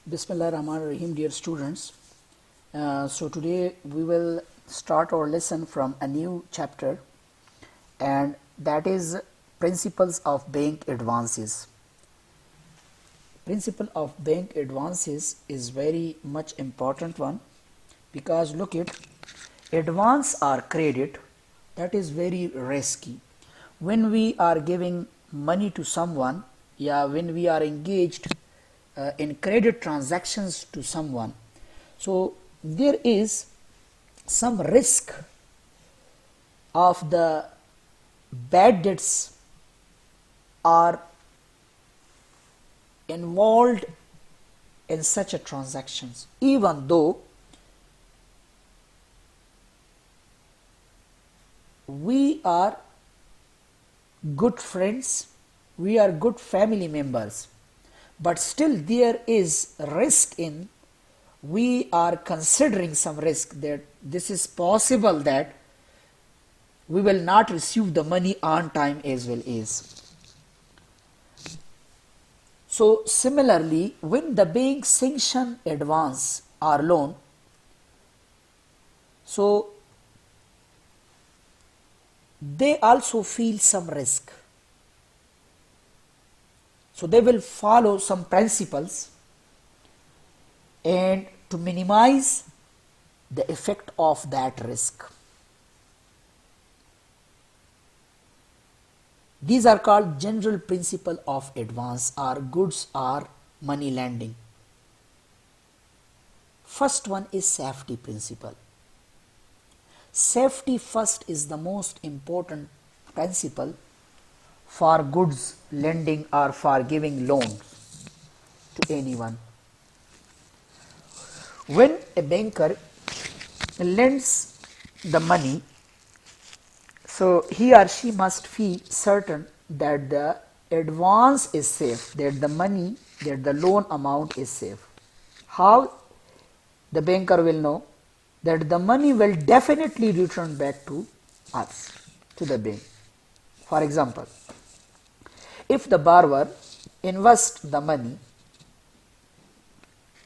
Bismillah Rahman Rahim, dear students. So today we will start our lesson from a new chapter, and that is principles of bank advances. Principle of bank advances is very much important one, because look it, advance or credit, that is very risky. When we are giving money to someone, when we are engaged in credit transactions to someone, so there is some risk of the bad debts are involved in such a transactions, even though we are good friends, we are good family members, but still there is risk in, we are considering some risk that this is possible that we will not receive the money on time as well as. So similarly, when the bank sanction advance or loan, so they also feel some risk. So they will follow some principles and to minimize the effect of that risk. These are called general principle of advance or goods or money lending. First one is safety principle. Safety first is the most important principle for goods lending or for giving loans to anyone. When a banker lends the money, so he or she must feel certain that the advance is safe, that the money, that the loan amount is safe. How the banker will know that the money will definitely return back to us, to the bank? For example, if the borrower invests the money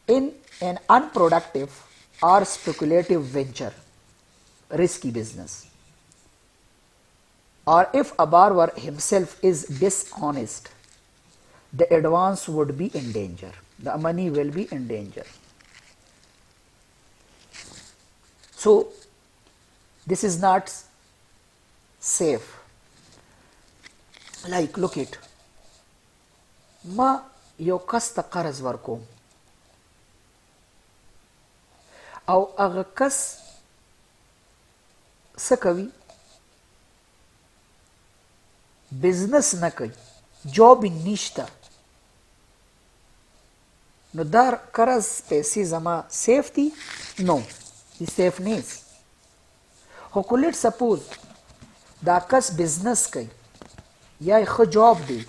in an unproductive or speculative venture, risky business, or if a borrower himself is dishonest, the advance would be in danger, the money will be in danger. So this is not safe. Like look it, ما یو کس ته قرض ورکوم او هغه کس څه کوي، بزنس نه کوي، جاب نشته، نو دا قرض پیسې زما سیف دي؟ نو دی سیف نیست. خو که لیټ سپوز دا کس بزنس کوي یا یې ښه جاب دی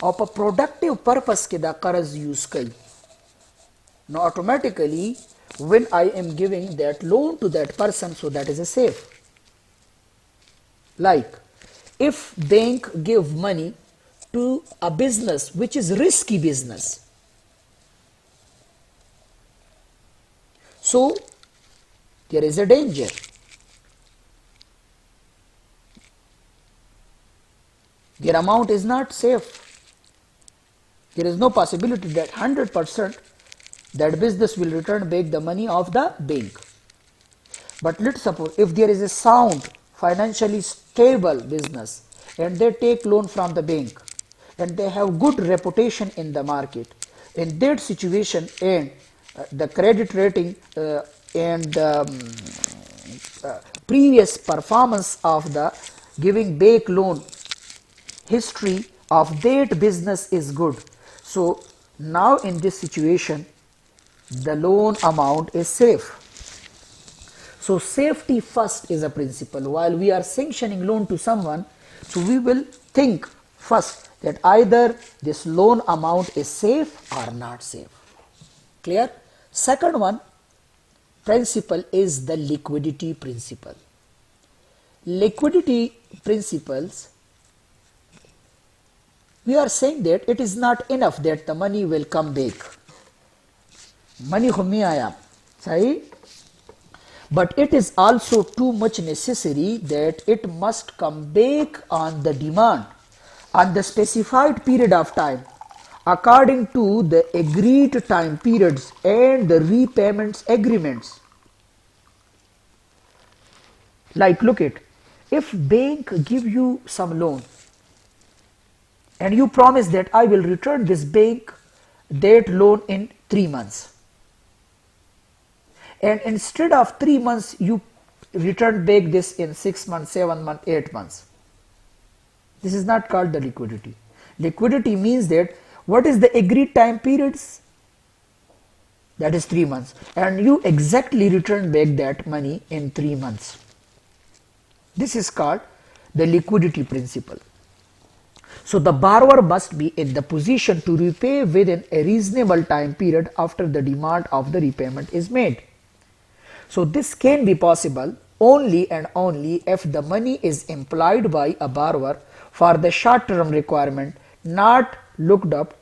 او په پروډکټیو پرپس کې دا قرض یوز کوي، نو automatically when I am giving that loan to that person, so that is a safe. Like if bank give money to a business which is risky business, so there is a danger. Their amount is not safe. There is no possibility that 100% that business will return back the money of the bank. But let's suppose if there is a sound, financially stable business and they take loan from the bank and they have good reputation in the market, in that situation, and the credit rating and previous performance of the giving back loan history of that business is good, so now in this situation the loan amount is safe. So safety first is a principle. While we are sanctioning loan to someone, so we will think first that either this loan amount is safe or not safe. Clear? Second one principle is the liquidity principle. Liquidity principles, we are saying that it is not enough that the money will come back. money khumi aaya, sahi? But it is also too much necessary that it must come back on the demand on the specified period of time according to the agreed time periods and the repayments agreements. Like look it, if bank give you some loan and you promise that I will return this bank that loan in 3 months, and instead of 3 months you return back this in 6 months, 7 months, 8 months, this is not called the liquidity. Liquidity means that what is the agreed time periods, that is 3 months, and you exactly return back that money in 3 months. This is called the liquidity principle. So the borrower must be in the position to repay within a reasonable time period after the demand of the repayment is made. So this can be possible only and only if the money is employed by a borrower for the short-term requirement, not looked up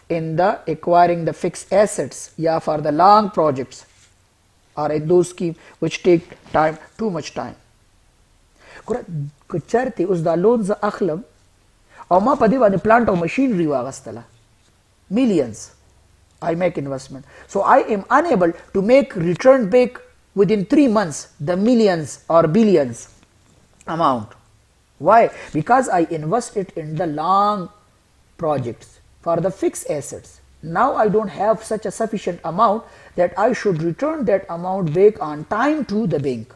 in the acquiring the fixed assets, for the long projects or in those schemes which take time, too much time. Kucharti us da loan za akhlam او ما پدې باندې plant او machinery واغستله millions I make investment, so I am unable to make return back within 3 months the millions or billions amount. Why? Because I invest it in the long projects for the fixed assets. Now I don't have such a sufficient amount that I should return that amount back on time to the bank.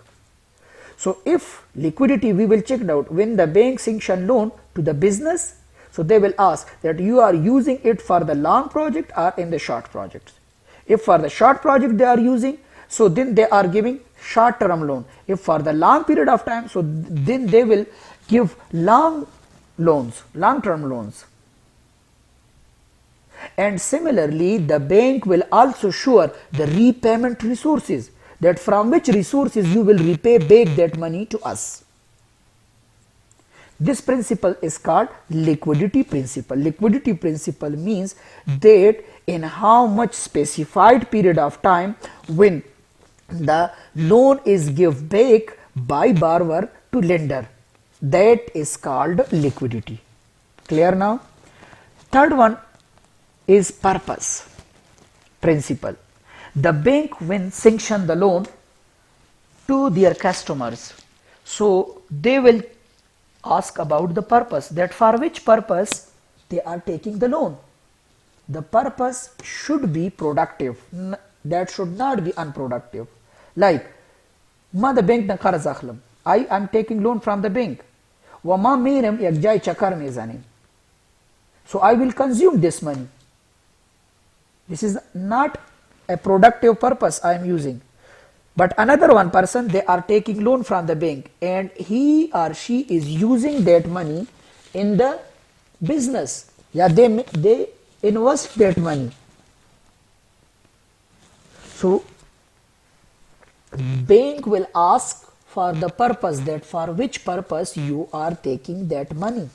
So if liquidity, we will check it out when the bank sanction loan to the business, so they will ask that you are using it for the long project or in the short projects. If for the short project they are using, so then they are giving short term loan. If for the long period of time, so then they will give long loans, long term loans. And similarly, the bank will also show the repayment resources, that from which resources you will repay back that money to us. This principle is called liquidity principle. Liquidity principle means that in how much specified period of time when the loan is given back by borrower to lender, that is called liquidity. Clear now? Third one is purpose principle. The bank when sanction the loan to their customers, so they will ask about the purpose, that for which purpose they are taking the loan. The purpose should be productive, that should not be unproductive. Like ma the bank na qarz akhlam, I am taking loan from the bank, wa ma meerem ek jay chakar mein zanim, so I will consume this money. This is not a productive purpose I am using. But another one person, they are taking loan from the bank and he or she is using that money in the business. Yeah, they invest that money. So bank will ask for the purpose, that for which purpose you are taking that money.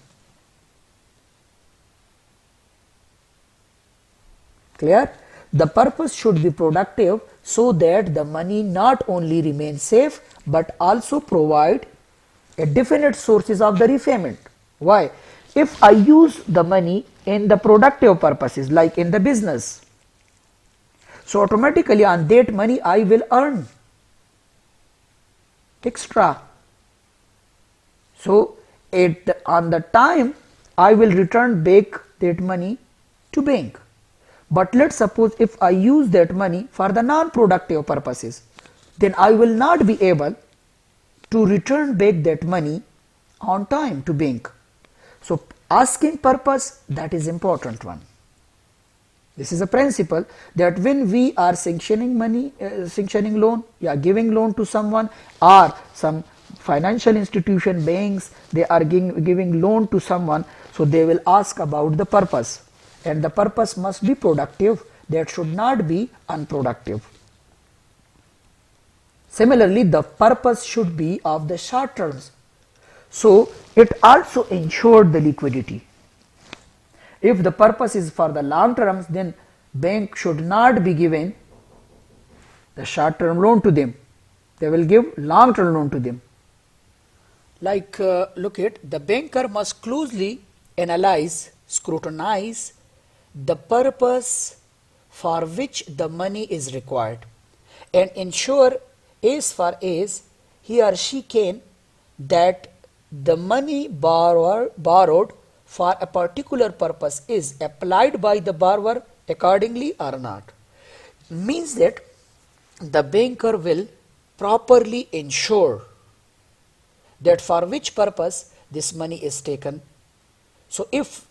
Clear? The purpose should be productive so that the money not only remains safe but also provide a definite sources of the repayment. Why? If I use the money in the productive purposes like in the business, so automatically on that money I will earn extra. So on the time I will return back that money to bank. But let's suppose if I use that money for the non-productive purposes, then I will not be able to return back that money on time to bank. So asking purpose, that is important one. This is a principle that when we are sanctioning money, sanctioning loan, giving loan to someone or some financial institution, banks, they are giving loan to someone, so they will ask about the purpose. And the purpose must be productive, that should not be unproductive. Similarly, the purpose should be of the short terms, so it also ensured the liquidity. If the purpose is for the long terms, then bank should not be given the short-term loan to them. They will give long-term loan to them. Like look at, the banker must closely analyze, scrutinize the purpose for which the money is required and ensure as far as he or she can that the money borrowed for a particular purpose is applied by the borrower accordingly or not. Means that the banker will properly ensure that for which purpose this money is taken. So if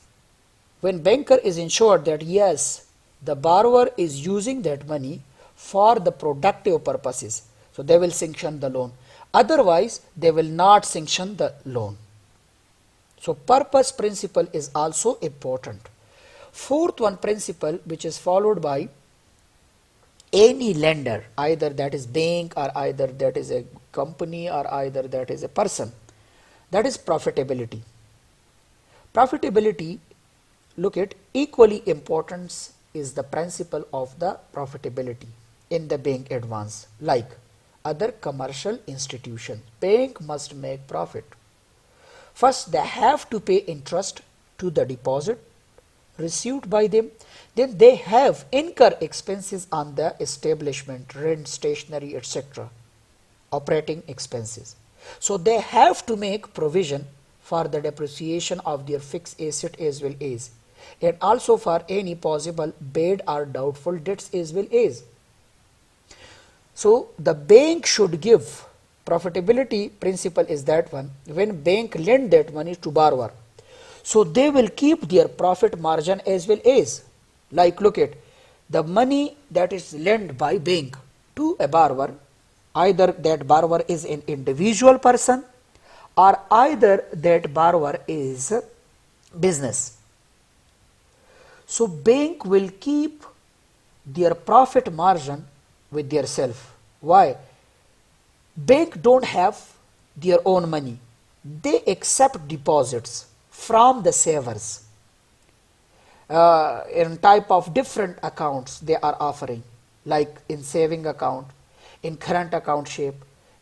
when banker is ensured that yes, the borrower is using that money for the productive purposes, so they will sanction the loan. Otherwise, they will not sanction the loan. So purpose principle is also important. Fourth one principle which is followed by any lender, either that is bank or either that is a company or either that is a person, that is profitability. Profitability, look at, equally importance is the principle of the profitability in the bank advance. Like other commercial institutions, bank must make profit. First, they have to pay interest to the deposit received by them. Then they have incur expenses on the establishment, rent, stationery, etc., operating expenses. So they have to make provision for the depreciation of their fixed asset as well as, and also for any possible bad or doubtful debts as well as. So the bank should give, profitability principle is that one, when bank lend that money to borrower, so they will keep their profit margin as well as. Like look at, the money that is lent by bank to a borrower, either that borrower is an individual person or either that borrower is business. So bank will keep their profit margin with their self. Why? Bank don't have their own money. They accept deposits from the savers in type of different accounts they are offering, like in saving account, in current account shape,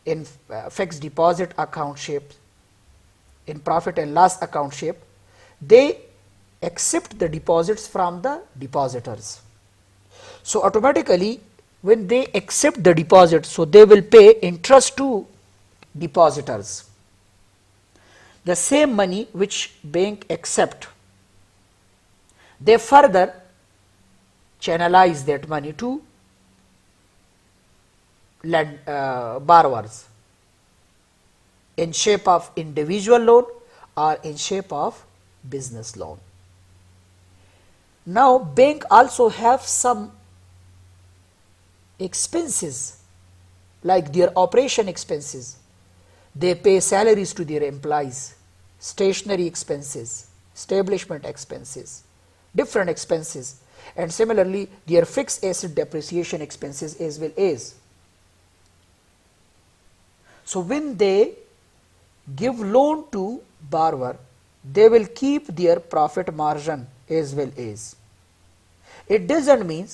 in fixed deposit account shape, in profit and loss account shape. They accept the deposits from the depositors. So automatically when they accept the deposit, so they will pay interest to depositors. The same money which bank accept, they further channelize that money to borrowers in shape of individual loan or in shape of business loan. Now bank also have some expenses like their operation expenses. They pay salaries to their employees, stationery expenses, establishment expenses, different expenses, and similarly their fixed asset depreciation expenses as well as. So when they give loan to borrower, they will keep their profit margin as well as. It doesn't mean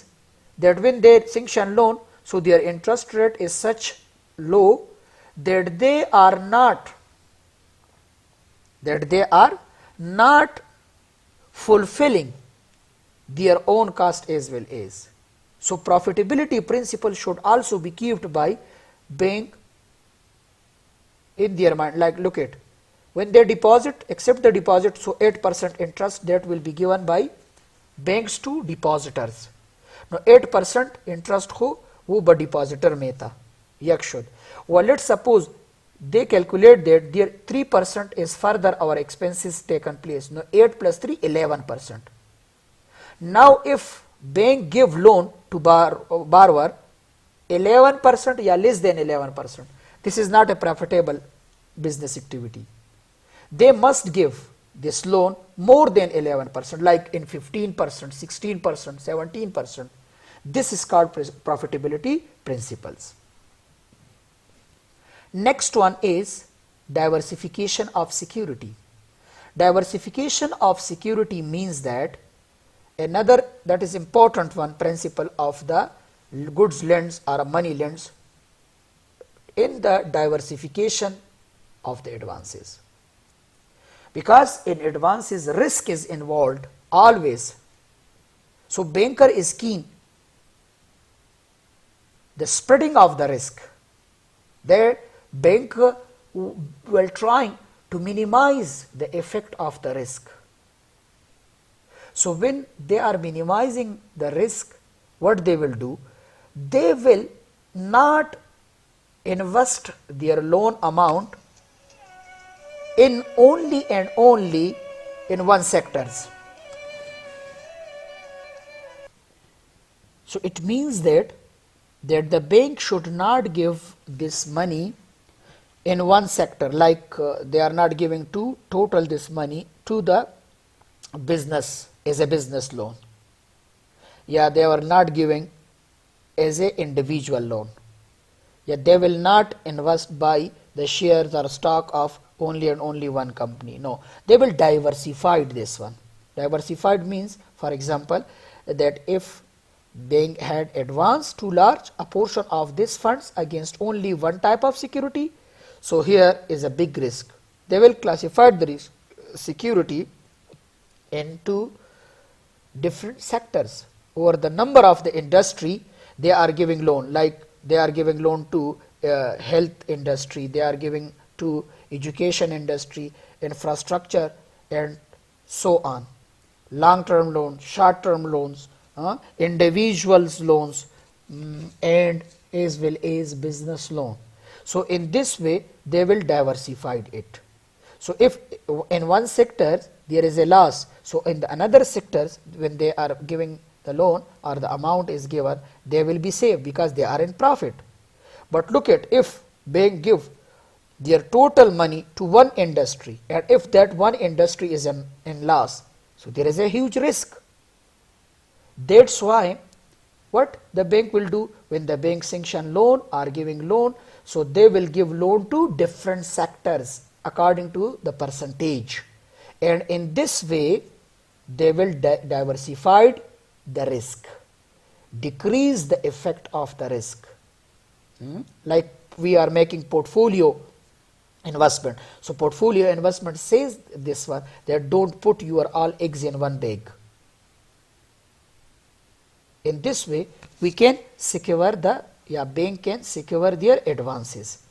that when they sanction loan, so their interest rate is such low that they are not fulfilling their own cost as well as. So profitability principle should also be kept by bank in their mind. Like look at, when they deposit, accept the deposit, so 8% interest that will be given by banks to depositors. Now 8% interest who but depositor में था यक्षुद. Well, let's suppose they calculate that their 3% is further our expenses taken place. Now 8 plus 3, 11%. Now if bank give loan to borrower 11% or less than 11%, this is not a profitable business activity. They must give this loan more than 11%, like in 15%, 16%, 17%. This is called profitability principles. Next one is diversification of security. Diversification of security means that Another that is important one principle of the goods lends or money lends in the diversification of the advances, because in advances risk is involved always. So banker is keen the spreading of the risk. Their banker will trying to minimize the effect of the risk. So when they are minimizing the risk, what they will do? They will not invest their loan amount in only and only in one sectors. So it means that the bank should not give this money in one sector, like they are not giving to total this money to the business as a business loan. Yeah, they are not giving as a individual loan. Yeah, they will not invest by the shares or stock of only and only one company. No, they will diversify this one. Diversified means, for example, that if bank had advanced too large a portion of these funds against only one type of security, so here is a big risk. They will classify the risk security into different sectors over the number of the industry they are giving loan, like they are giving loan to health industry, they are giving to education industry, infrastructure, and so on. Long term loans, short term loans, individuals loans, and as well as business loan. So in this way they will diversify it. So if in one sector there is a loss, so in the another sectors when they are giving the loan or the amount is given, they will be safe because they are in profit. But look at, if bank give their total money to one industry, and if that one industry is in loss, so there is a huge risk. That's why what the bank will do when the bank sanction loan or giving loan, so they will give loan to different sectors according to the percentage, and in this way they will diversify the risk, decrease the effect of the risk. Like we are making portfolio investment. So portfolio investment says this one, that don't put your all eggs in one bag. In this way we can secure the, bank can secure their advances.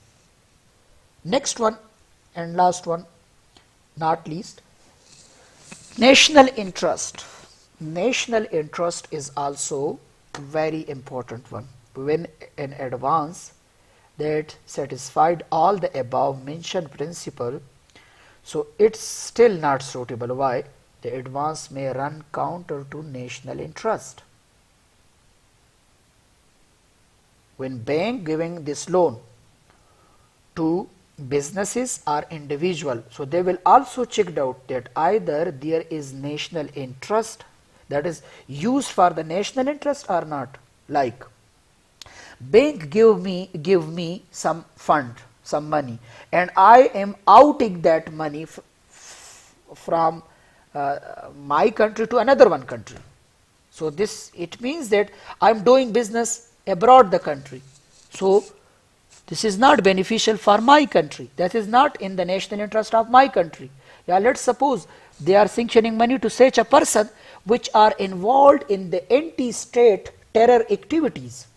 Next one and last one, not least, national interest. National interest is also very important one. When an advance that satisfied all the above mentioned principle, so it's still not suitable. Why? The advance may run counter to national interest. When bank giving this loan to businesses or individual, so they will also check out that either there is national interest, that is used for the national interest or not. Like bank give me some fund, some money, and I am outing that money from my country to another one country. So this, it means that I am doing business abroad the country. So this is not beneficial for my country. That is not in the national interest of my country. Yeah, let's suppose they are sanctioning money to such a person which are involved in the anti-state terror activities.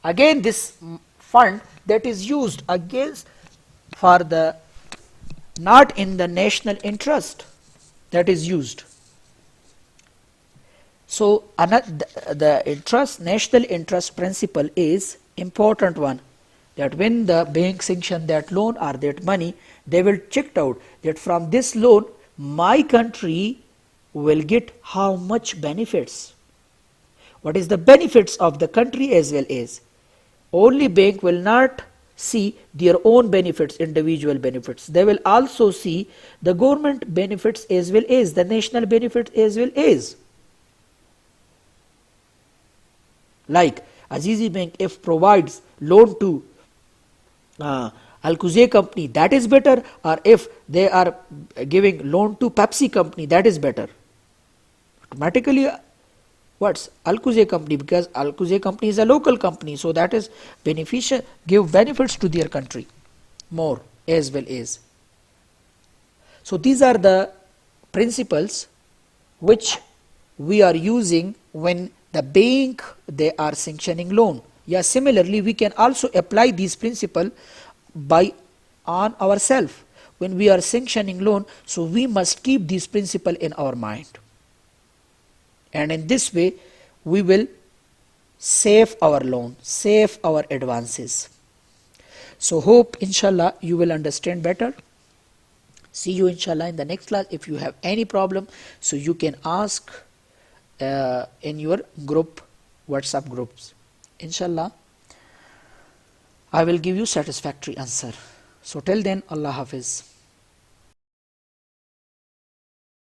Again, this fund that is used against for the not in the national interest, that is used. So the interest, national interest principle is important one, that when the bank sanction that loan or that money, they will check out that from this loan my country will get how much benefits, what is the benefits of the country as well as. Only bank will not see their own benefits, individual benefits. They will also see the government benefits as well as the national benefits as well as. Like Azizi Bank, if provides loan to Alcozy company, that is better, or if they are giving loan to Pepsi company, that is better. automatically what's Alkuze company, because Alkuze company is a local company, so that is beneficial, give benefits to their country more as well as. So these are the principles which we are using when the bank they are sanctioning loan. Yeah, similarly we can also apply these principle by on ourselves when we are sanctioning loan. So we must keep this principle in our mind, and in this way we will save our loan, save our advances. So hope inshallah you will understand better. See you inshallah in the next class. If you have any problem, so you can ask in your group, WhatsApp groups. Inshallah I will give you satisfactory answer. So till then, Allah Hafiz.